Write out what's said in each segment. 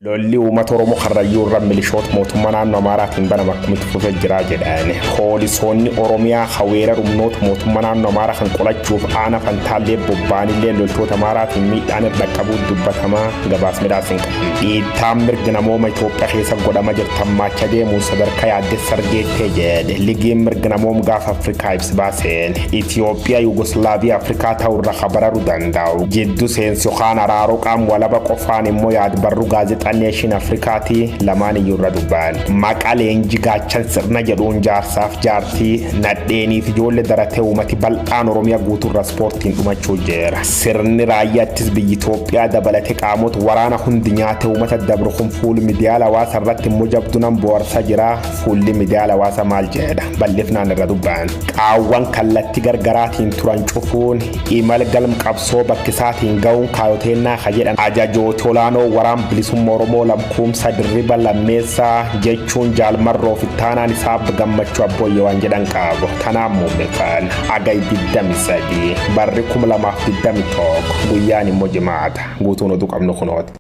lolli uummata Oromoo Karrayyuu irra milishoota mootummaa naannoo Amaaraatiin banama akkamitti fufee jira jedhani. Poolisoonni Oromiyaa haweera rumnoota mootummaa naannoo Amaaraa kan qolachuuf aana fantaallee bobbaanillee loltoota Amaaraatiin miidhaan irra qabuun dubbatamaa gabaas midhaasin qabu. Dhiittaan mirga namooma Itoophiyaa keessa godhama jirtan maacha deemuun sadarkaa yaaddessa argeettee jedhe. Ligiin mirga namooma gaafa Afrikaa ibsa baaseen Itoophiyaa Yugoslaaviyaa Afrikaa ta'urra kabararuu danda'u. Jidduu seensi yookaan araaroo qaam walaba qofaan immoo yaad barruu gaazexaa Nation Afrikaati lamaan iyyurra dubban. Maqaleen jigaachan sirna jedhuun jaarsaaf jaartii nadheeniif ijoollee daratee uummati bal'aan Oromiyaa guutuurra ispoortiin dhumachuu jira. Sirni raayyaattis biyyi Itoophiyaa dabalatee qaamota waraana hundi nyaatee uummata dabru kun fuulli miidiyaa hawaasaa irratti immoo jabdunan boorsaa jira. Fuulli miidiyaa hawaasaa maal jedha bal'ifnaan irra dubban. Qaawwan kallattii gargaraatiin turan cufuun imala galma qabsoo bakkisaatiin ga'uun kaayoteennaa jedhan ajajoota olaanoo waraan bilisummaa Oromoo lamkuumsa dirriba lammeessaa jechuun jaalmarroo fi taanaan isaa gammachuu abbooyyee waan jedhan qabu. Kanaaf muummeffaan agay 23 barri 2021 guyyaan immoo jimaata guutuun oduu qabnu kunooti.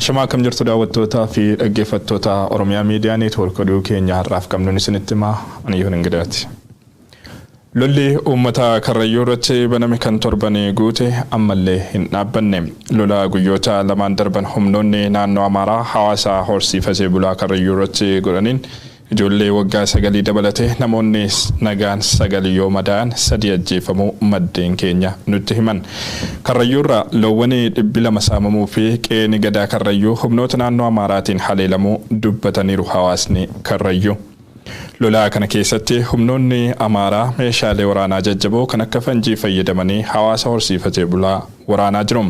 Shama kam jirtu daawwattoota fi dhaggeeffattoota Oromiyaa Miidiyaa Neetwoork oduu keenya har'aaf qabnu isinitti himaa ani yoon ingiraati. Lolli uummata Karrayyuu irratti baname kan torbanii guute ammallee hin dhaabbanne. Lola guyyoota lamaan darban humnoonni naannoo Amaaraa hawaasa horsiifasee bulaa Karrayyuu irratti godhaniin ijoollee waggaa 9 dabalatee namoonni nagaan 9 yoo madaa'an 3 ajjeefamuu maddeen keenya nutti himan. Karrayyuurra loowwanii 200 saamamuu fi qeeni gadaa Karrayyuu humnoota naannoo Amaaraatiin haleelamuu dubbataniiru hawaasni Karrayyuu. Lolaa kana keessatti humnoonni Amaaraa meeshaalee waraanaa jajjaboo kan akka fanjii fayyadamanii hawaasa horsiifatee bulaa waraanaa jiru.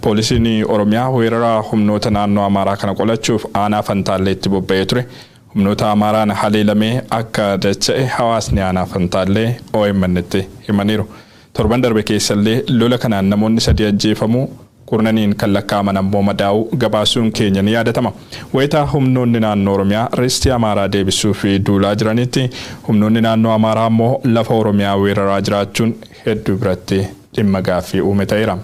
Poolisiin Oromiyaa weerara humnoota naannoo Amaaraa kana qolachuuf aanaa Fantaalleetti bobba'ee ture. Humnoota Amaaraan haleelamee akka dacha'e hawaasni aanaa Fantaallee OMN'tti himaniiru. Torban darbe keessallee lola kanaan namoonni 3 ajjeefamuu kurnaniin kan lakkaa'aman ammoo madaa'uu gabaasuun keenya ni yaadatama. Wayitaa humnoonni naannoo Oromiyaa restii Amaaraa deebisuu fi duulaa jiranitti humnoonni naannoo Amaaraa ammoo lafa Oromiyaa weeraraa jiraachuun hedduu biratti dhimma gaaffii uume ta'eera.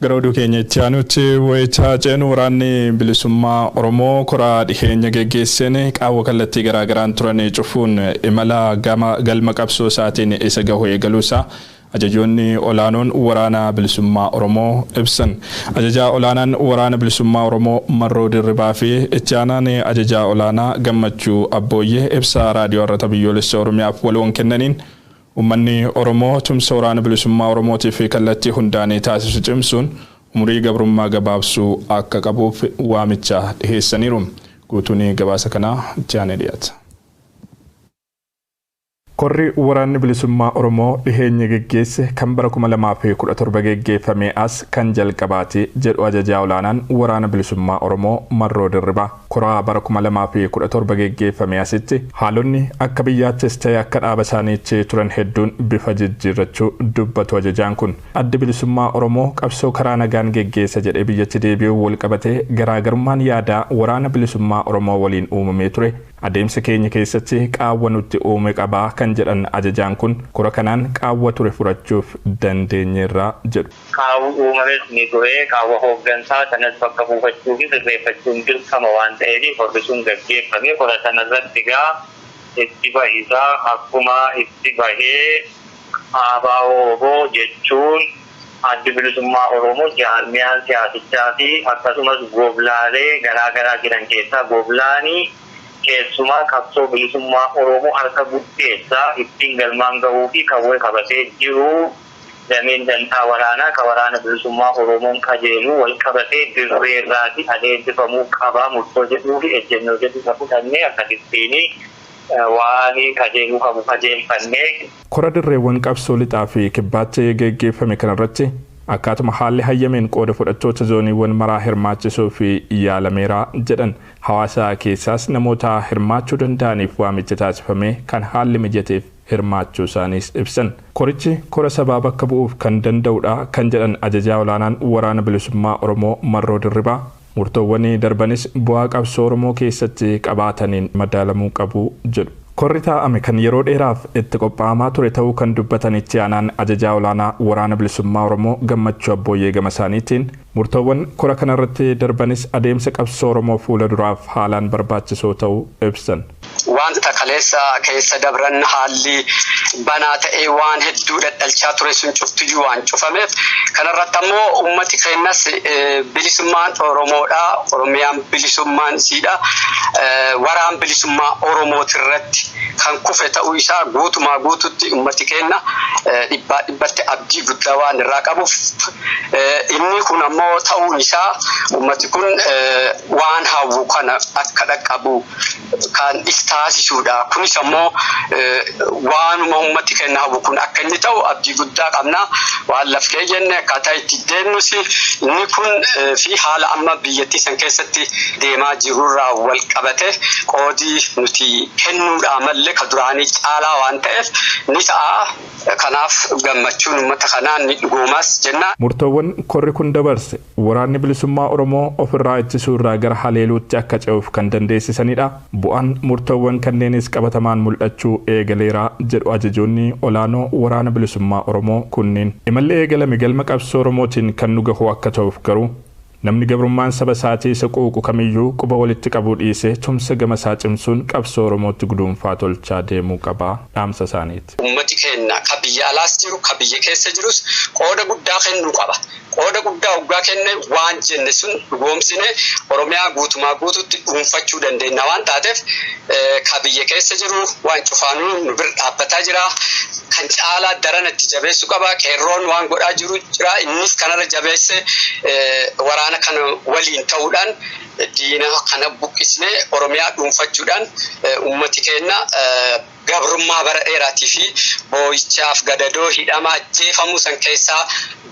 Gara oduu keenya itti aanutti wayitaa ceenu waraanni bilisummaa Oromoo koraa dhiheenya geggeesseen qaawwa kallattii garaagaraan turan cufuun imala galma qabsoo isaatiin isa gahu eegaluusaa ajajoonni olaanoon waraana bilisummaa Oromoo ibsan. Ajajaa olaanaan waraana bilisummaa Oromoo Marroo Dirribaa fi itti aanaan ajajaa olaanaa Gammachuu Abbooyyee ibsa raadiyoo irratti biyyoolessa Oromiyaaf waloon kennaniin Uummanni Oromoo tumsa waraana bilisummaa Oromootiif kallattii hundaanii taasisu cimsuun umurii gabrummaa gabaabsuu akka qabuuf waamicha dhiheessaniiru. Guutuun gabaasa kanaa itti aanee dhiyaata. Korri waraanni bilisummaa Oromoo dhiheenya geggeesse kan bara 2017 geggeeffame as kan jalqabaati jedhu ajajaa olaanaan waraana bilisummaa Oromoo Marroo Dirribaa. Koraa bara 2017 geggeeffame asitti haalonni akka biyyaattis ta'e akka dhaaba isaaniitti turan hedduun bifa jijjiirrachuu dubbatu ajajaan kun. Addi bilisummaa Oromoo qabsoo karaa nagaan geggeessa jedhee biyyatti deebi'uu wal qabatee garaagarummaan yaadaa waraana bilisummaa Oromoo waliin uumamee ture. Adeemsa keenya keessatti qaawwa nutti uume qabaa kan jedhan ajajaan kun kora kanaan qaawwa ture furachuuf dandeenyeerra jedhu. Qaawwa uumames ni ture qaawwa hooggansaa sanas bakka buufachuu fi sirreeffachuun dirqama waan ta'eef hordofsuun gaggeeffame kora sanarratti gaa itti bahisaa akkuma itti bahee ABO jechuun addi bilisummaa Oromoo jaarmiyaan siyaasichaa fi akkasumas gooblaalee garaagaraa jiran keessaa gooblaanii keessumaa qabsoo bilisummaa Oromoo harka guddeessaa ittiin galmaan gahuu fi qawwee qabatee jiru dameen dantaa waraanaa ka waraana bilisummaa Oromoon qajeeluu wal qabatee dirreerraati adeemsifamuu qabaa murtoo jedhuu fi ejjennoo jedhu fudhannee akkasittiin waan qajeeluu qabu qajeelfannee. Kora dirreewwan qabsoo lixaa fi kibbaatti geggeeffame kanarratti akkatuma haalli hayyameen qooda fudhattoota zooniiwwan maraa hirmaachisuu fi yaalameera jedhan hawaasa keessaas namoota hirmaachuu danda'aniif waamicha taasifame kan haalli mijateef hirmaachuu isaaniis ibsan. Korichi kora sabaa bakka bu'uuf kan danda'udha kan jedhan ajajaa olaanaan waraana bilisummaa Oromoo Marroo Dirribaa murtoowwan darbanis bu'aa qabsoo Oromoo keessatti qabaataniin madaalamuu qabu jedhu. Korri taa'ame kan yeroo dheeraaf itti qophaa'amaa ture ta'uu kan dubbatanitti aanaan ajajaa olaanaa waraana bilisummaa Oromoo Gammachuu Abbooyyee gama isaaniitiin murtoowwan kora kanarratti darbanis adeemsa qabsoo Oromoo fuula duraaf haalaan barbaachisoo ta'uu ibsan. Wanta kaleessa keessa dabran haalli banaa ta'ee waan hedduu dadhalchaa ture sun cuftiyyuu waan cufameef kanarratti ammoo ummati keenyas bilisummaan Oromoodha. Oromiyaan bilisummaan isiidha. Waraan bilisummaa Oromootirratti kan kufe ta'uu isaa guutumaa guututti ummati keenya dhibbatti abdii guddaa waan irraa qabuuf inni kun ammoo ta'uun isaa ummati kun waan hawwu kana akka dhaqqabu kan taasisuudha. Kunis ammoo waanuma ummati keenya hawwu kun akka inni ta'u abdii guddaa qabna. Waan lafee jenne akkaataa itti deemnus inni kun fi haala amma biyyattii san keessatti deemaa jirurraa wal qabate qoodii nuti kennuudha malee ka duraanii caalaa waan ta'eef ni ta'a. Kanaaf gammachuun ummata kanaan ni dhugoomas jenna. Murtoowwan korri kun dabarse waraanni bilisummaa Oromoo ofirraa ittisuu irraa gara haleeluutti akka ce'uuf kan dandeessisanidha. Bu'aan murtoowwan kanneenis qabatamaan mul'achuu eegaleera jedhu ajajoonni olaanoo waraana bilisummaa Oromoo kunniin. Imalli eegalame galma qabsoo Oromootiin kan nu gahu akka ta'uuf garuu namni gabrummaan saba isaatii isa quuqu kamiyyuu quba walitti qabuu dhiisee tumsa gama isaa cimsuun qabsoo Oromootti guduunfaa tolchaa deemuu qaba dhaamsa isaaniiti. Ummati keenya ka biyya alaas jiru ka biyya keessa jirus qooda guddaa kennuu qaba. Qooda guddaa hoggaa kenne waan jenne sun dhugoomsine Oromiyaa guutumaa guututti dhuunfachuu dandeenya waan taateef ka biyya keessa jiru waan cufaanuu nu bira dhaabbataa jira. Kan caalaa daranatti jabeessuu qaba. Qeerroon waan godhaa jiru jira. Innis kanarra jabeesse waraana kana waliin ta'uudhaan diina kana buqqisnee Oromiyaa dhuunfachuudhaan ummati keenya gabrummaa bara dheeraatii fi boo'ichaaf gadadoo hidhamaa ajjeefamuu san keessaa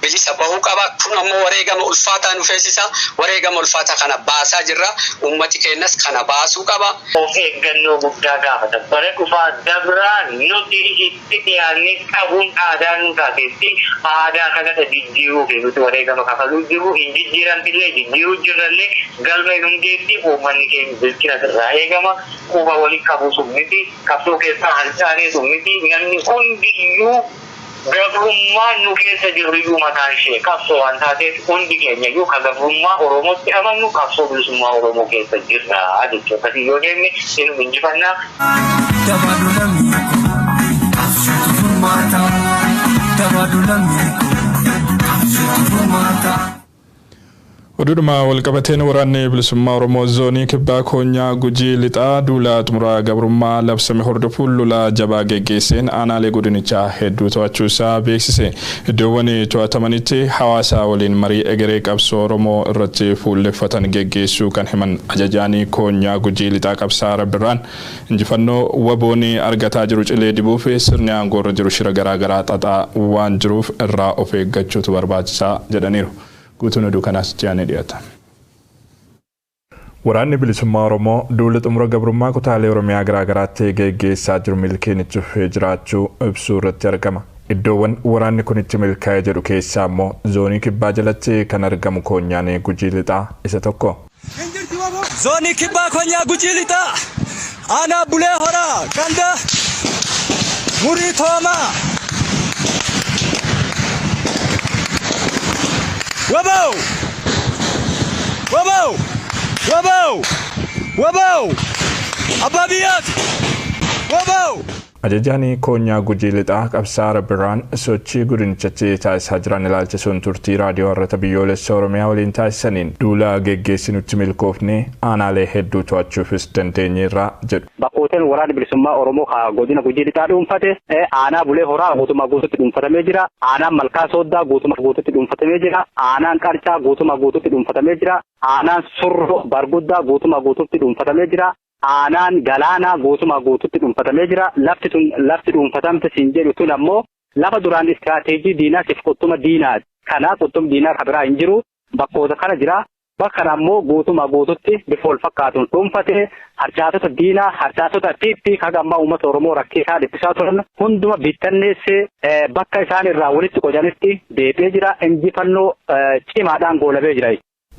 bilisa bahuu qaba. Kun ammoo wareegama ulfaataa nu feesisa. Wareegama ulfaataa kana baasaa jirra. Ummati keenyas kana baasuu qaba. Of eeggannoo guddaa gaafata. Bara dhufaa dabraa nuti itti dhiyaannee qabuun aadaa nu taateetti aadaa kanatti jijjiiruu fi nuti wareegama kafaluu jiru hin jijjiiramtillee jijjiiruu jirrallee galma hundeetti uummanni keenya bilchina irraa eegama. Quba walii qabu sun miti qabsoo keessaa hancaanee sun miti namni hundiyyuu gabrummaan nu keessa jirru mataan ishee qabsoo waan taateef hundi keenya iyyuu kan gabrummaa Oromootti amannu qabsoo bilisummaa Oromoo keessa jirra jechuudha. Akkasii yoo deemne inni injifannaa. Oduduma walqabateen waraanni bilisummaa Oromoo zoonii kibbaa koonyaa Gujii lixaa duula xumuraa gabrummaa labsame hordofuun lola jabaa geggeesseen aanaalee godinichaa hedduu to'achuusaa beeksise. Iddoowwan to'atamanitti hawaasa waliin marii egeree qabsoo Oromoo irratti fuulleffatan geggeessuu kan himan ajajaanii koonyaa Gujii lixaa qabsaa Rabbirraan injifannoo waboonni argataa jiru cilee dibuuf sirni aangoorra jiru shira garaagaraa xaxaa waan jiruuf irraa of eeggachuutu barbaachisaa jedhaniiru. Guutuun oduu kanaas ji'aan dhiyaata. Waraanni bilisummaa Oromoo duula xumura gabrummaa kutaalee Oromiyaa garaagaraatti geggeessaa jiru milkiin itti fufee jiraachuu ibsuu irratti argama. Iddoowwan waraanni kun itti milkaa'ee jedhu keessaa immoo zoonii kibbaa jalatti kan argamu koonyaan Gujii lixaa isa tokko. Zoonii kibbaa koonyaa Gujii lixaa aanaa Bulee Horaa ganda Murii Toomaa. Wabao! Wabao! Wabao! Wabao! Ababiyat! Wabao! Ajajaanii koonyaa Gujii lixaa qabsaa Rabbirraan sochii godinichatti taasisaa jiran ilaalchisuun turtii raadiyoo har'ata biyyoolessa Oromiyaa waliin taasisaniin duula geggeessinutti milkoofnee aanaalee hedduu to'achuufis dandeenyeerra jedhu. Bakkooteen waraana bilisummaa Oromoo godina Gujii lixaa dhuunfate aanaa Bulee Horaa guutumaa guututti dhuunfatamee jira. Aanaan Malkaa Sooddaa guutumaa guututti dhuunfatamee jira. Aanaan Qarcaa guutumaa guututti dhuunfatamee jira. Aanaan Surroo Barguddaa guutumaa guututti dhuunfatamee jira. Aanaan Galaanaa guutumaa guututti dhuunfatamee jira. Lafti dhuunfatamte siin jedhu tun ammoo lafa duraan istiraatiijii diinaatiif qottuma diinaati. Kanaa qottuma diinaa kan biraa hin jiru. Bakkoota kana jira. bakka ammoo guututti bifa wal fakkaatuun dhuunfatee harcaatota diinaa harcaatota piippii kagammaa uummata Oromoo rakkee isaa dhiphisaa turan hunduma bittanneessee bakka isaan irraa walitti qojanitti deebi'ee jira injifannoo cimaadhaan goolabee jira.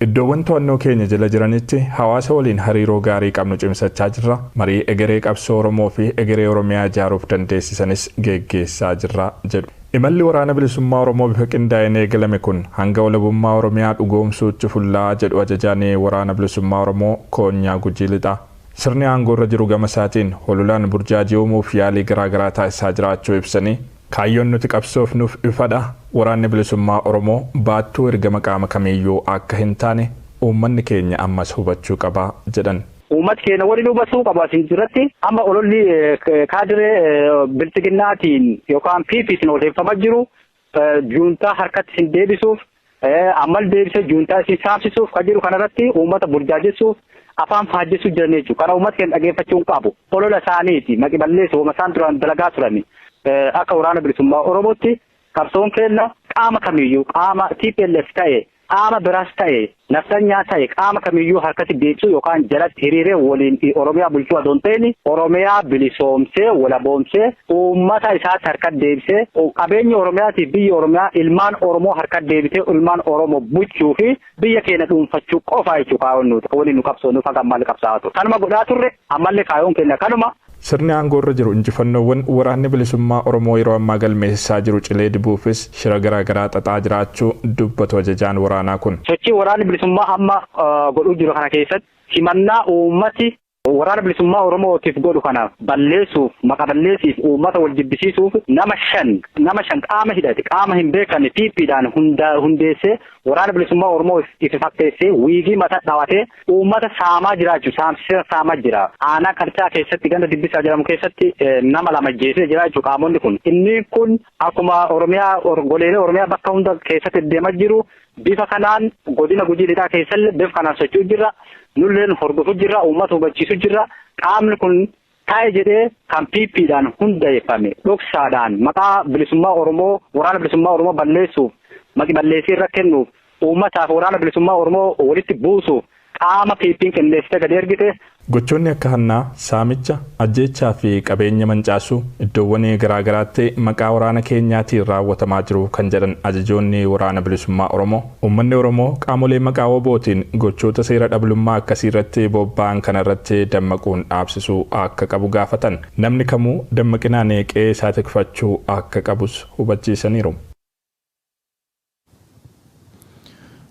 Iddoowwan to'annoo keenya jala jiranitti hawaasa waliin hariiroo gaarii qabnu cimsachaa jirra. Marii egeree qabsoo Oromoo fi egeree Oromiyaa ijaaruuf dandeessisanis geggeessaa jirra jedhu. Imalli waraana bilisummaa Oromoo bifa qindaa'een eegalame kun hanga walabummaa Oromiyaa dhugoomsuutti fullaa jedhu ajajaan waraana bilisummaa Oromoo Koonyaa Gujii Lixaa. Sirni aangoo irra jiru gama isaatiin hololaan burjaajii uumuuf yaalii garaagaraa taasisaa jiraachuu ibsanii kaayyoon nuti qabsoofnuuf ifadha. Waraanni bilisummaa Oromoo baattuu ergama qaama kamiiyyuu akka hin taane uummanni keenya ammas hubachuu qaba jedhan. Uummat keenya waliin hubachuu qaba isin jiratti amma ololli kaadiree bilchiginnaatiin yookaan piipiitiin odeeffamaa jiru juuntaa harkatti isin deebisuuf ammal deebisee juuntaa isin saamsisuuf kan jiru kanarratti uummata burjaajessuuf afaan faajjessuuf jiran jechuudha. Kana uummata keenya dhageeffachuu qabu. Olola isaaniiti maqi balleessu wama isaan duraan dalagaa turani akka waraana bilisummaa Oromootti qabsoon keenya qaama kamiiyyuu qaama TPLF ta'e qaama biraas ta'e naftanyaa ta'e qaama kamiiyyuu harkatti deebisuu yookaan jalatti hiriiree waliin Oromiyaa bulchuu adoon ta'een Oromiyaa bilisoomsee walaboomsee uummata isaatti harkatti deebisee qabeenya Oromiyaatiif biyya Oromiyaa ilmaan Oromoo harkatti deebisee ilmaan Oromoo bulchuu fi biyya keenya dhuunfachuu qofaa jechuudha kaayyoon nuti waliin nu qabsoonuuf akka ammallee qabsaa'aa turre. Kanuma godhaa turre ammallee kaayyoon keenya kanuma. Sirni aangoo irra jiru injifannoowwan waraanni bilisummaa Oromoo yeroo ammaa galmeessisaa jiru cilee dibuufis shira garaagaraa xaxaa jiraachuu dubbatu ajajaan waraanaa kun. Sochii waraanni bilisummaa amma godhuu jiru kana keessatti himannaa uummati waraana bilisummaa Oromootiif godhu kana balleessuuf maqa balleessiif uummata wal jibbisiisuuf nama shan qaama hidhate qaama hin beekamne piippiidhaan hundeessee waraana bilisummaa Oromoo itti fakkeessee wiigii mata dhawatee uummata saamaa jiraachuu saamsisa saamaa jira. Aanaa qarcaa keessatti ganda dibbisaa jedhamu keessatti nama lama jeesee jiraachuu qaamonni kun. Inni kun akkuma Oromiyaa goleelee Oromiyaa bakka hunda keessatti deemaa jiru bifa kanaan godina Gujii Lixaa keessallee bifa kanaan socho'u jirra. Nulleen hordofuu jirra uummata hubachiisuu jirra. Qaamni kun taa'e jedhee kan piippiidhaan hundeeffame dhoksaadhaan maqaa bilisummaa Oromoo waraana bilisummaa Oromoo balleessuuf maqi balleessii irra kennuuf uummataaf waraana bilisummaa Oromoo walitti buusuuf qaama piippiin qindeessite gadi ergite. Gochoonni akka hannaa saamicha ajjeechaa fi qabeenya mancaasuu iddoowwan garaagaraatti maqaa waraana keenyaatiin raawwatamaa jiru kan jedhan ajajoonni waraana bilisummaa Oromoo. Uummanni Oromoo qaamolee maqaa WBOtiin gochoota seera dhablummaa akkasii irratti bobba'an kanarratti dammaquun dhaabsisuu akka qabu gaafatan. Namni kamuu dammaqinaan qe'ee isaa tikfachuu akka qabus hubachiisaniiru.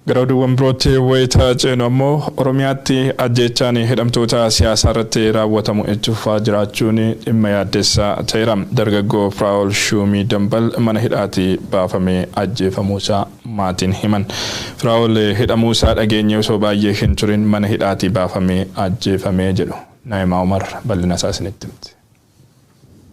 Gara oduuwwan birootti wayitaa ceenu ammoo Oromiyaatti ajjeechaan hidhamtoota siyaasaa irratti raawwatamu itti fufaa jiraachuun dhimma yaaddeessaa ta'eera. Dargaggoo Firaa'ol Shuumii Dambal mana hidhaatii baafamee ajjeefamuusaa maatiin himan. Firaa'ol hidhamuusaa dhageenye osoo baay'ee hin turin mana hidhaatii baafamee ajjeefamee jedhu. Naayimaa Umar bal'ina isaa isinitti himti.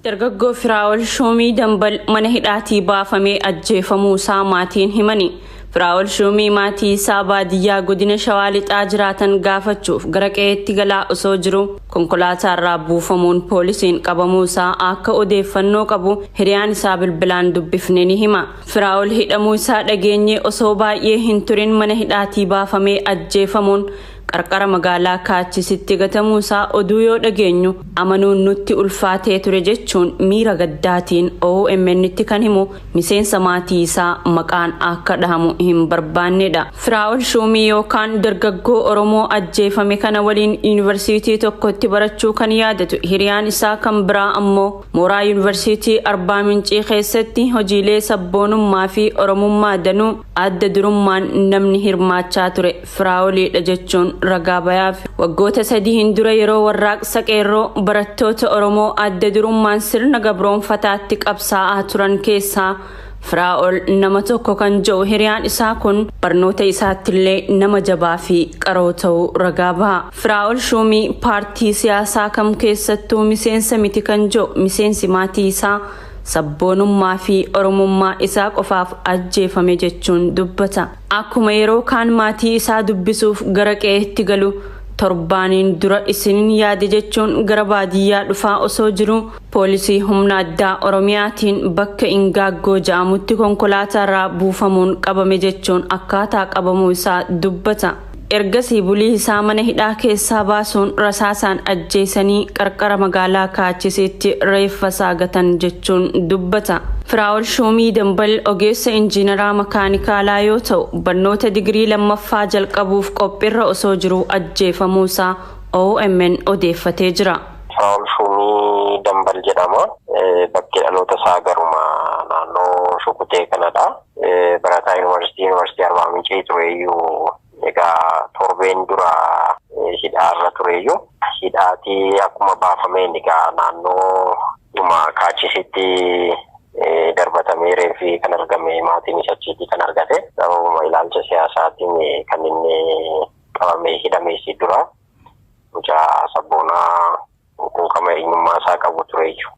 Dargaggoo Firaa'ol Shuumii Dambal mana hidhaatii baafamee ajjeefamuusaa maatiin himani. Firaa'ol Shuumii maatii isaa baadiyyaa godina Shawaa Lixaa jiraatan gaafachuuf gara qe'eetti galaa osoo jiru konkolaataarraa buufamuun poolisiin qabamuusaa akka odeeffannoo qabu hiriyaan isaa bilbilaan dubbifne ni hima. Firaa'ol hidhamuu isaa dhageenye osoo baay'ee hin turin mana hidhaatii baafamee ajjeefamuun qarqara magaalaa Kaachisitti gatamuusaa oduu yoo dhageenyu amanuun nutti ulfaatee ture jechuun miira gaddaatiin OMN'tti kan himu miseensa maatii isaa maqaan akka dhahamu hin barbaannedha. Firaa'ol Shuumii yookaan dargaggoo Oromoo ajjeefame kana waliin yuunivarsiitii tokkotti barachuu kan yaadatu hiriyaan isaa kan biraa ammoo mooraa yuunivarsiitii Arbaa Mincii keessatti hojiilee sabboonummaa fi Oromummaa danuu adda durummaan namni hirmaachaa ture Firaa'olidha jechuun ragaa bayaaf. Waggoota 3 dura yeroo warraaqsa qeerroo barattoota Oromoo adda durummaan sirna gabroonfataatti qabsaa'aa turan keessaa Firaa'ol nama tokko kan jiru hiriyaan isaa kun barnoota isaattillee nama jabaa fi qaroo ta'uu ragaa baha. Firaa'ol Shuumii paartii siyaasaa kam keessattuu miseensa miti kan jiru miseensi maatii isaa sabboonummaa fi oromummaa isaa qofaaf ajjeefame jechuun dubbata. Akkuma yeroo kaan maatii isaa dubbisuuf gara qe'eetti galu torbaaniin dura isiniin yaade jechuun gara baadiyyaa dhufaa osoo jiru poolisii humna addaa Oromiyaatiin bakka Ingaaggoo jedhamutti konkolaataarraa buufamuun qabame jechuun akkaataa qabamuu isaa dubbata. ergasii bulii isaa mana hidhaa keessaa baasuun rasaasaan ajjeesanii qarqara magaalaa Kaachisitti reeffa saagatan jechuun dubbata. Firaa'ol Shumii Dambal ogeessa injiinaraa makaanikaalaa yoo ta'u barnoota digirii lammaffaa jalqabuuf qophiirra osoo jiru ajjeefamuusaa OMN odeeffatee jira. Firaa'ol Shumii Dambal jedhama. Bakki dhaloota isaa garuma naannoo Shukutee kanadha. Barataa yuunivarsiitii Arbaa Mincii tureeyyuu egaa torbeen dura hidhaarra tureeyyuu hidhaatii akkuma baafameen egaa naannoo dhuma Kaachisitti darbatamee reeffi kan argame maatiin isa achiitii kan argate sababuma ilaalcha siyaasaatiin kan inni qabamee hidhameessi dura mucaa sabboonaa quuqama eenyummaa isaa qabu tureeyyuu.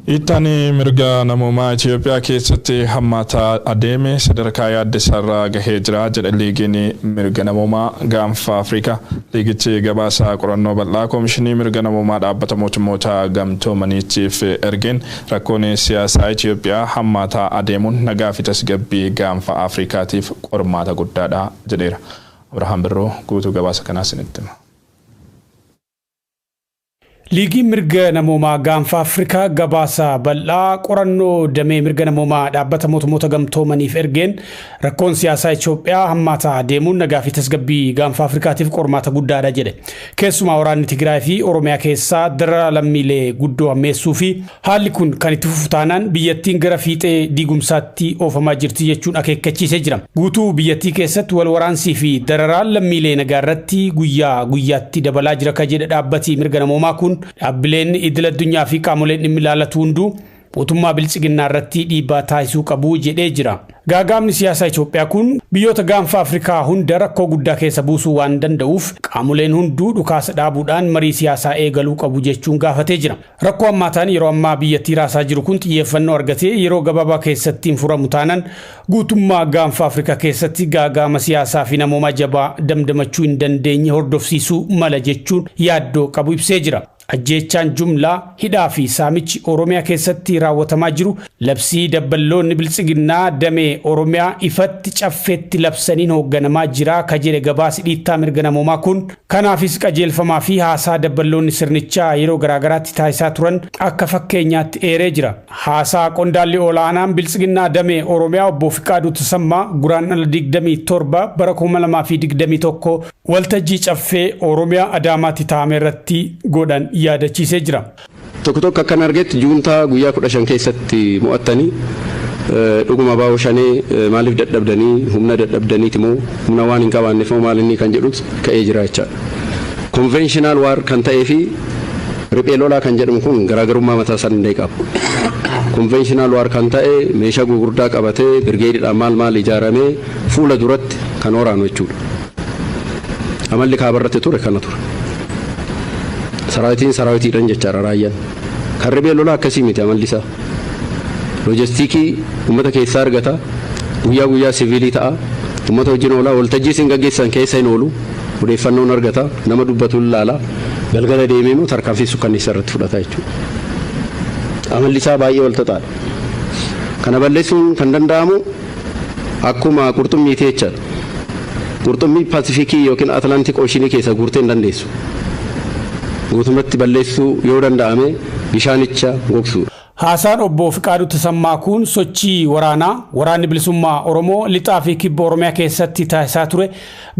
Ittaanii mirga namummaa Itoophiyaa keessatti hammaataa adeeme sadarkaa yaaddessaarra gahee jira jedha liigiin mirga namummaa gaanfa Afrikaa. Liigichi gabaasaa qorannoo bal'aa koomishinii mirga namummaa dhaabbata mootummoota gamtoomaniitiif ergeen rakkoon siyaasaa Itoophiyaa hammaataa adeemuun nagaa fi tasgabbii gaanfa Afrikaatiif qormaata guddaadha jedheera. Abrahaam Birroo guutuu gabaasa kanaa isinitti hima. Liigii mirga namummaa gaanfa Afrikaa gabaasa bal'aa qorannoo damee mirga namummaa dhaabbata mootummoota gamtoomaniif ergeen rakkoon siyaasaa Itoophiyaa hammaataa adeemuun nagaa fi tasgabbii gaanfa Afrikaatiif qormaata guddaadha jedhe. Keessumaa waraanni Tigraay fi Oromiyaa keessaa dara lammiilee guddoo hammeessuu fi haalli kun kan itti fufu taanaan biyyattiin gara fiixee diigumsaatti oofamaa jirti jechuun akeekkachiisee jira. Guutuu biyyattii keessatti wal waraansii fi dararaan lammiilee nagaa irratti guyyaa guyyaatti dabalaa jira ka jedhe dhaabbati mirga namummaa kun dhaabbileen idil addunyaa fi qaamoleen dhimmi ilaalatu hunduu mootummaa bilchiginnaa irratti dhiibbaa taasisuu qabu jedhee jira. Gaagaamni siyaasaa Itoophiyaa kun biyyoota gaanfa Afrikaa hunda rakkoo guddaa keessa buusuu waan danda'uuf qaamoleen hunduu dhukaasa dhaabuudhaan marii siyaasaa eegaluu qabu jechuun gaafatee jira. Rakkoo hammaataan yeroo ammaa biyyattii raasaa jiru kun xiyyeeffannoo argatee yeroo gabaabaa keessatti hin furamu taanaan guutummaa gaanfa Afrikaa keessatti gaagaama siyaasaa fi namummaa jabaa damdamachuu hin dandeenye hordofsiisuu mala jechuun yaaddoo qabu ibsee jira. Ajjeechaan jumlaa hidhaa fi saamichi Oromiyaa keessatti raawwatamaa jiru labsii dabballoonni bilchiginnaa damee Oromiyaa ifatti caffeetti labsaniin hoogganamaa jira ka jedhe gabaasi dhiittaa mirga namummaa kun kanaafis qajeelfamaa fi haasaa dabballoonni sirnichaa yeroo garaagaraatti taasisaa turan akka fakkeenyaatti eeree jira. Haasaa qondaalli olaanaan bilchiginnaa damee Oromiyaa obbo Fiqaaduu Tasammaa Guraandhala 27 bara 2021 waltajjii caffee Oromiyaa Adaamaatti taa'ame irratti godhan yaadachiisee jira. Tokko akkan argetti juuntaa guyyaa 15 keessatti mo'attanii dhuguma baa'oo shanee maaliif dadhabdanii humna dadhabdaniiti moo humna waan hin qabaanneef moo maal inni kan jedhutu ka'ee jira jechaadha. Conventional war kan ta'ee fi riphee lolaa kan jedhamu kun garaagarummaa mataa isaa danda'e qaba. Conventional war kan ta'e meeshaa gurguddaa qabatee birgeediidhaan maal ijaaramee fuula duratti kan waraanu jechuudha. Amalli kaabarratti ture kana ture. Saraawitiidhaan jechaadha raayyaan. Kan riphee lolaa akkasii miti amalli isaa. Loojistiikii uummata keessaa argata. Guyyaa siviilii ta'a. Uummata wajjin oolaa waltajjii isin gaggeessan keessa hin oolu. Odeeffannoon argata. Nama dubbatu ilaala. Galgala deemee immoo tarkaanfii sukkanneessaa irratti fudhata jechuudha. Amalli isaa baay'ee wal xaxaadha. Kana balleessuun kan danda'amu akkuma qurxummiiti jechaadha. Qurxummii Paasifikii yookiin Atlaantik Ooshinii keessa guurtee hin dandeessu. Guutumatti balleessuu yoo danda'ame bishaanicha gogsuudha. Haasaan obbo Fiqaaduu Tasammaa kun sochii waraanni bilisummaa Oromoo lixaa fi kibba Oromiyaa keessatti taasisaa ture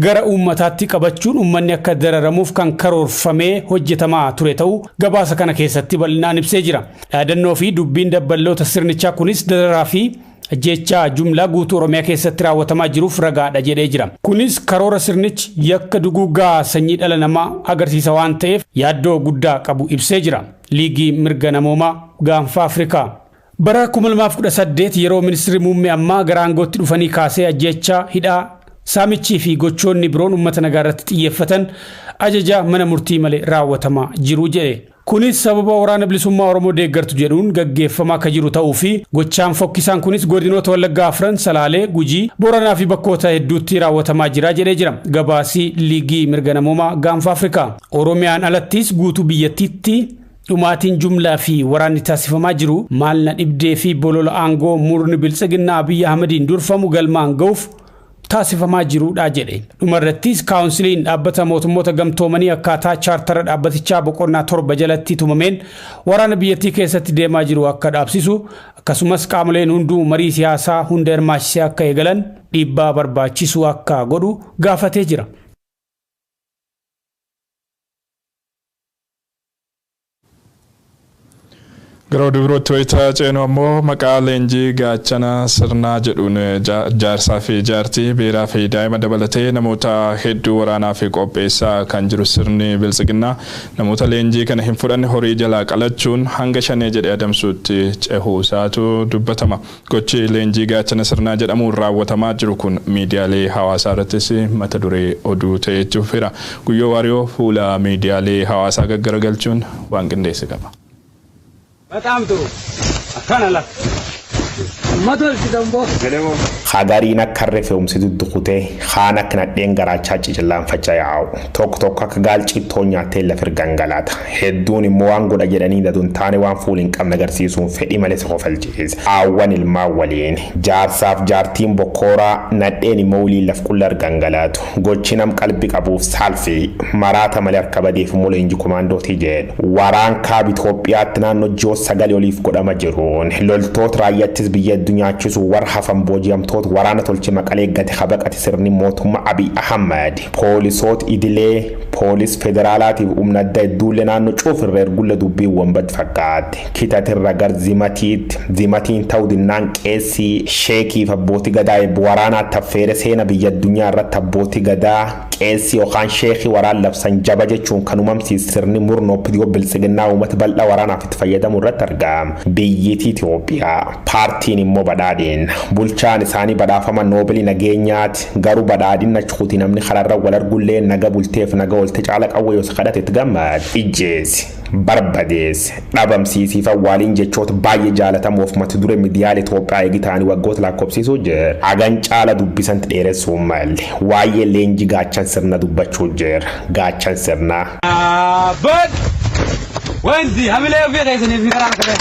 gara uummataatti qabachuun uummanni akka dararamuuf kan karoorfamee hojjetamaa ture ta'uu gabaasa kana keessatti bal'inaan ibsee jira. Yaadannoo fi dubbiin dabballoota sirnichaa kunis dararaa fi ajjeechaa jumlaa guutuu Oromiyaa keessatti raawwatamaa jiruuf ragaadha jedhee jira. Kunis karoora sirnichi yakka duguuggaa sanyii dhala namaa agarsiisa waan ta'eef yaaddoo guddaa qabu ibsee jira. Liigii mirga namummaa gaanfa Afrikaa. Bara 2018 yeroo ministeerri muummee ammaa gara aangootti dhufanii kaasee ajjeechaa hidhaa saamichii fi gochoonni biroon uummata nagaa irratti xiyyeeffatan ajaja mana murtii malee raawwatamaa jiru jedhe. Kunis sababa waraana bilisummaa Oromoo deeggartu jedhuun gaggeeffamaa akka jiru ta'uu fi gochaan fokkisaan kunis godinoota Wallaggaa Afran, Salaalee, Gujii, Booranaa fi bakkoota hedduutti raawwatamaa jira jedhee jira. Gabaasi liigii mirga namummaa gaanfa Afrikaa. Oromiyaan alattis guutuu biyyattiitti dhumaatiin jumlaa fi waraanni taasifamaa jiru maal na dhibdee fi bolola aangoo murni bilchiginnaa Abiyyi Ahmediin durfamu galmaan ga'uuf taasifamaa jiruudha jedhe. Dhumarrattis kaawunsiliin dhaabbata mootummoota gamtoomanii akkaataa chaartara dhaabbatichaa boqonnaa 7 jalatti tumameen waraana biyyattii keessatti deemaa jiru akka dhaabsisu akkasumas qaamoleen hunduu marii siyaasaa hunda hirmaachisee akka eegalan dhiibbaa barbaachisu akka godhu gaafatee jira. Gara dubrootti wayitaa ceenu ammoo maqaa leenjii gaachana sirnaa jedhuun jaarsaa fi jaartii beeraa fi daa'ima dabalatee namoota hedduu waraanaa fi qopheessaa kan jiru sirni bilisiginnaa namoota leenjii kana hin fudhanne horii jalaa qalachuun hanga 5 jedhee adamsuutti cehuu isaatu dubbatama. Gochi leenjii gaachana sirnaa jedhamuun raawwatamaa jiru kun miidiyaalee hawaasaa irrattis mata duree oduu ta'ee jira. Guyyoo Waariyoo fuula miidiyaalee hawaasaa gaggaragalchuun waan qindeesse qaba. በጣም ጥሩ አካናላ መቶል ሲደምቦ Hagariin akka reefe'umsi duddukutee haan akka nadheen garaachaa cicillaan faca'aa'u tokko tokko akka gaalchiittoo nyaattee lafa gangalaata hedduun immoo waan godha jedhanii daduun taane waan fuul hin qabne agarsiisuun fedhii malee si kofalchiisa aawwan ilmaan waliin jaarsaaf jaartiin bokkooraa nadheen immoo waliin laf qullar gangalaatu gochi nam qalbii qabuuf saalfii maraata malee harka badeef immoo leenjii komaandootii jedhu waraan kaab Itoophiyaatti naannoo ji'oo 9 oliif godhama jiruun loltoota raayyaattis biyya addunyaachisuu warra hafan booji'amtoota waraana tolchi maqalee gati habaqati sirni mootummaa Abiy Ahmed poolisoota idilee poolis federaalaatiif humna adda hedduulee naannoo cuufirra ergulle dubbiiwwan bad fakkaate kitatirra gar zimatiin ta'uu dinnaan qeessii sheekiif abbootii gadaa waraanaa taffeere seena biyya addunyaa irratti abbootii gadaa qeessii yookaan sheekii waraan labsan jaba jechuun kan uumamsiis sirni murnoo pidiyoo bilisiginnaa uummata bal'aa waraanaaf itti fayyadamu irratti argama. Biyyittii Itoophiyaa paartiin immoo badhaadheen bulchaan isaanii badhaafama noobilii nageenyaati garuu badhaadhinna chuuti namni kararra wal argullee naga bulteef naga walte caala qawwee yoo sakadate itti gammad ijjeesi barbadees dhabamsiisiif awwaaliin jechoota baay'ee jaalatamuuf mata dure miidiyaalee Itoophiyaa eegitaanii waggoota lakkoofsiisuu jira agan caala dubbisanti dheeressuun malle waa'ee leenjii gaachan sirna dubbachuu jira gaachan sirna bad wanti hamilee ofii keessanii fi karaa kana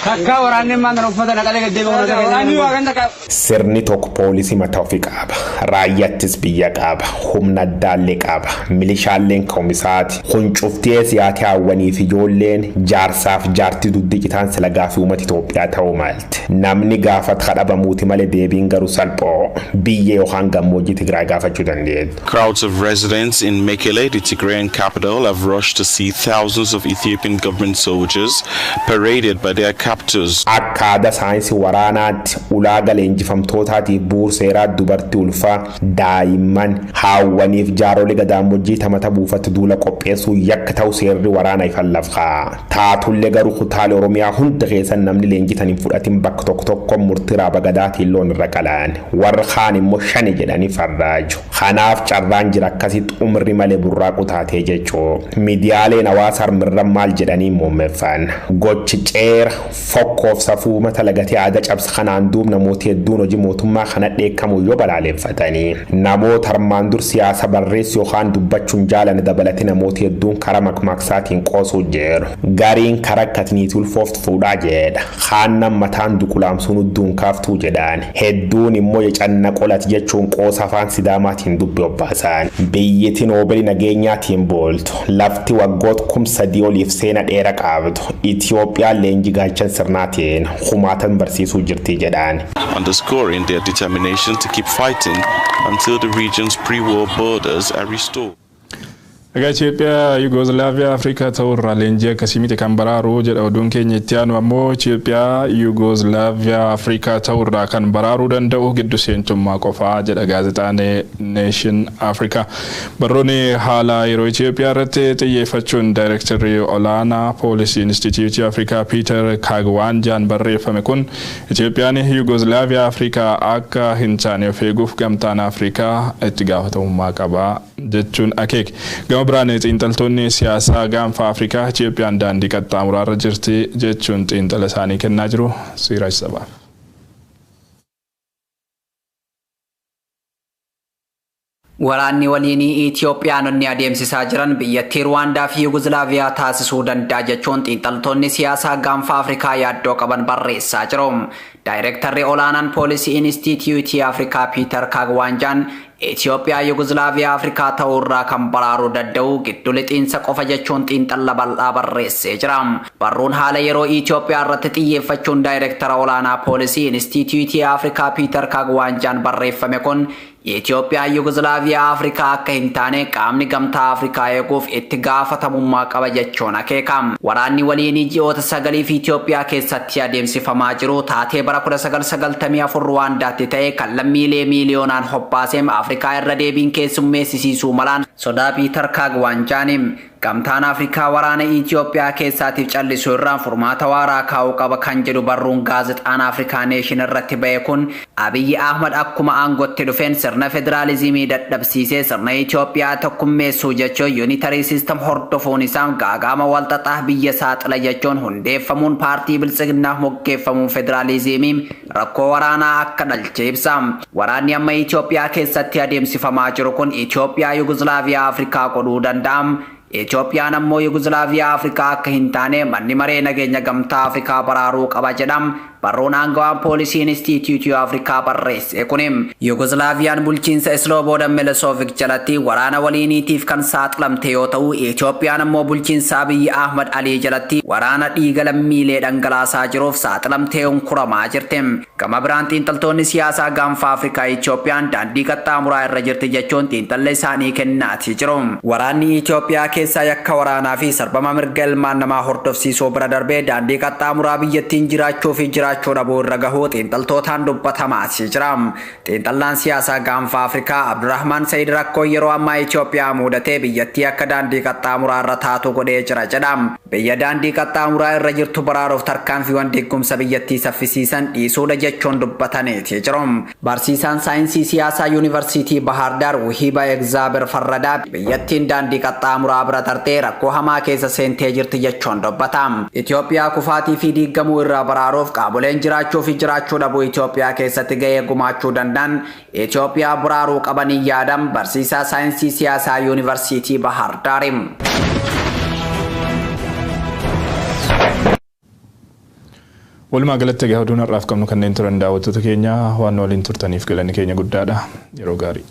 takka waraanni maandara uffata naqalee gaddeebi'u sirni tokko poolisii mataa ofii qaba raayyaattis biyya qaba humna addaallee qaba milishaalleen koomisaati huncuftee siyaati hawwaniif ijoolleen jaarsaaf jaartii duddiqitaan sila gaafii uummata Itoophiyaa ta'uu malti namni gaafat kadhabamuuti malee deebiin garuu salphoo biyya yookaan gammoojjii Tigraay gaafachuu dandeessu. Crowds of residents in Mekele, the Tigrayan capital, have rushed to see thousands of Ethiopian government soldiers paraded by their akka aadaa saayinsii waraanaatti ulaaga leenjifamtootaatiif bu'uura seeraa dubartii ulfaa daa'imman haawwaniif jaarolee gadaamojjii tamata buufata duula qopheessuu yakka ta'u seerri waraanaa ifan lafaa taatullee garuu kutaalee Oromiyaa hunda keessan namni leenjitan hin fudhatin bakka tokko murtii raaba gadaatiin loon irra qalaan warra kaan immoo 5 jedhanii farraaju kanaaf carraan jira akkasitti umri malee burraaqu taatee jechuu miidiyaaleen hawaasaa mirran maal jedhanii muummeeffan gochi ceera fokkoof safuu mata lagatii aadaa cabsa kanaan duub namoota hedduun hojii mootummaa kana dheekkamuu yoo balaaleffatanii namoota armaan dur siyaasa barreessu yookaan dubbachuun jaalan dabalate namoota hedduun karaa makmaksaatiin qoosuu jiru gariin karaa akkatiniitii ulfooftu fuudhaa jedha haannan mataan duqulaamsuun udduun kaaftuu jedhaan hedduun immoo yecanna qolati jechuun qoosa afaan sidaamaatiin dubbi obbaasan biyyittiin noobilii nageenyaatiin booltu lafti waggoota 3 oliif seena dheera qabdu Itiyoophiyaan leenjii gaachan sirnaatiin humaatan barsiisuu jirti jedhaan. Underscoring their determination to keep fighting until the region's pre-war borders are restored. Egaa Itoophiyaa Yugoslaviyaa Afrikaa ta'urraa leenjii akkasii miti kan baraaruu jedha oduun keenya itti aanu ammoo Itoophiyaa Yugoslaviyaa Afrikaa ta'urraa kan baraaruu danda'u giddu seentummaa qofaa jedha gaazexaan Nation Africa. Barroonni haala yeroo Itoophiyaa irratti xiyyeeffachuun daayirektarri olaanaa Policy Institute Afrikaa Peter Kagwanjaan barreeffame kun Itoophiyaan Yugoslaviyaa Afrikaa akka hin taane of eeguuf gamtaan Afrikaa itti gaafatamummaa qaba jechuun akeek. Biraan xiinxaltoonni siyaasaa gaanfa Afrikaa Itoophiyaan daandii qaxxaamuraarra jirti jechuun xiinxala isaanii kennaa jiru Siiraaj Sabaaf. Waraanni waliinii Itoophiyaanonni adeemsisaa jiran biyyattii Ruwaandaa fi Yuguzilaaviyaa taasisuu danda'a jechuun xiinxaltoonni siyaasaa gaanfa Afrikaa yaaddoo qaban barreessaa jiru. Daayirektarri olaanaan poolisii Inistituutii Afrikaa Piiter Kaagwaanjaan Itoophiyaa Yuguzilaaviyaa Afrikaa ta'uurraa kan baraaruu danda'u giddu lixiinsa qofa jechuun xiinxala bal'aa barreessee jira. Barruun haala yeroo Itoophiyaa irratti xiyyeeffachuun daayirektara olaanaa poolisii Inistituutii Afrikaa Piiter Kaagwaanjaan barreeffame kun Itoophiyaa Yuguzilaaviyaa Afrikaa akka hin taane qaamni gamtaa Afrikaa eeguuf itti gaafatamummaa qaba jechuun akeeka. Waraanni waliinii ji'oota 9 Itoophiyaa keessatti adeemsifamaa jiru taatee bara 1994 Ruwaandaatti ta'e kan lammiilee miiliyoonaan hobbaaseem Afrikaa irra deebiin keessummeessisiisuu malaan sodaa Piiter Kaagwaanjaan gamtaan Afrikaa waraana Itoophiyaa keessaatiif callisuu irraan furmaata waaraa kaa'uu qaba kan jedhu barruun gaazexaan Afrikaa Neeshin irratti ba'e kun Abiyyi Ahmad akkuma aangootti dhufeen sirna federaalizimii dadhabsiisee sirna Itoophiyaa tokkummeessuu jechuun yuunitarii siistem hordofuun isaa gaagama walxaxaa biyya saaxila jechuun hundeeffamuun paartii biltsiginnaaf moggeeffamuun federaalizimii rakkoo waraanaa akka dhalche ibsa. Waraanni amma Itoophiyaa keessatti adeemsifamaa jiru kun Itoophiyaa Yuguzilaaviyaa Afrikaa godhuu danda'a. Itoophiyaan ammoo Yuguzilaaviyaa Afrikaa akka hin taane manni maree nageenya gamtaa Afrikaa baraaruu qaba jedham. Barruun aangawaan poolisii Inistituutii Afrikaa barreesse kunim Yugoslaaviyaan bulchiinsa Slobodan Milošević jalatti waraana waliiniitiif kan saaxilamte yoo ta'u Itoophiyaan ammoo bulchiinsa Abiyyi Ahmad Alii jalatti waraana dhiiga lammiilee dhangalaasaa jiruuf saaxilamtee hunkuramaa jirti. Gama biraan xiinxaltoonni siyaasaa gaanfa Afrikaa Itoophiyaan daandii qaxxaamuraa irra jirti jechuun xiinxalla isaanii kennaatii jiru. Waraanni Itoophiyaa keessaa yakka waraanaa fi sarbama mirga ilmaan namaa hordofsiisuu bira darbee daandii qaxxaamuraa biyyattiin jiraachuu fi jiraachuu dhabuu irra gahuu xiinxaltootaan dubbatamaa jira. Xiinxallaan siyaasaa gaanfa Afrikaa Abdurrahman Said rakkoo yeroo ammaa Itoophiyaa mudatee biyyattii akka daandii qaxxaamuraa irra taatu godhee jira jedha. Biyya daandii qaxxaamuraa irra jirtu baraaruuf tarkaanfiiwwan diigumsa biyyattii saffisiisan dhiisuudha jechuun dubbataniiti jiru. Barsiisaan saayinsii siyaasaa Yuunivarsiitii Bahar Dar Wuhiba Egzaaber Farradaa biyyattiin daandii qaxxaamuraa bira tartee rakkoo hamaa keessa seentee jirti jechuun dubbata. Itoophiyaa kufaatii fi diigamuu irraa baraaruuf qaamoleen jiraachuu fi jiraachuu dhabuu Itoophiyaa keessatti gahee gumaachuu danda'an Itoophiyaa baraaruu qabanii yaadam barsiisaa saayinsii siyaasaa Yuunivarsiitii Bahar Dar. Walumaa galatti egaa oduun har'aaf qabnu kanneen turan daawwattoota keenya waan waliin turtaniif galanni keenya guddaadha. Yeroo gaarii.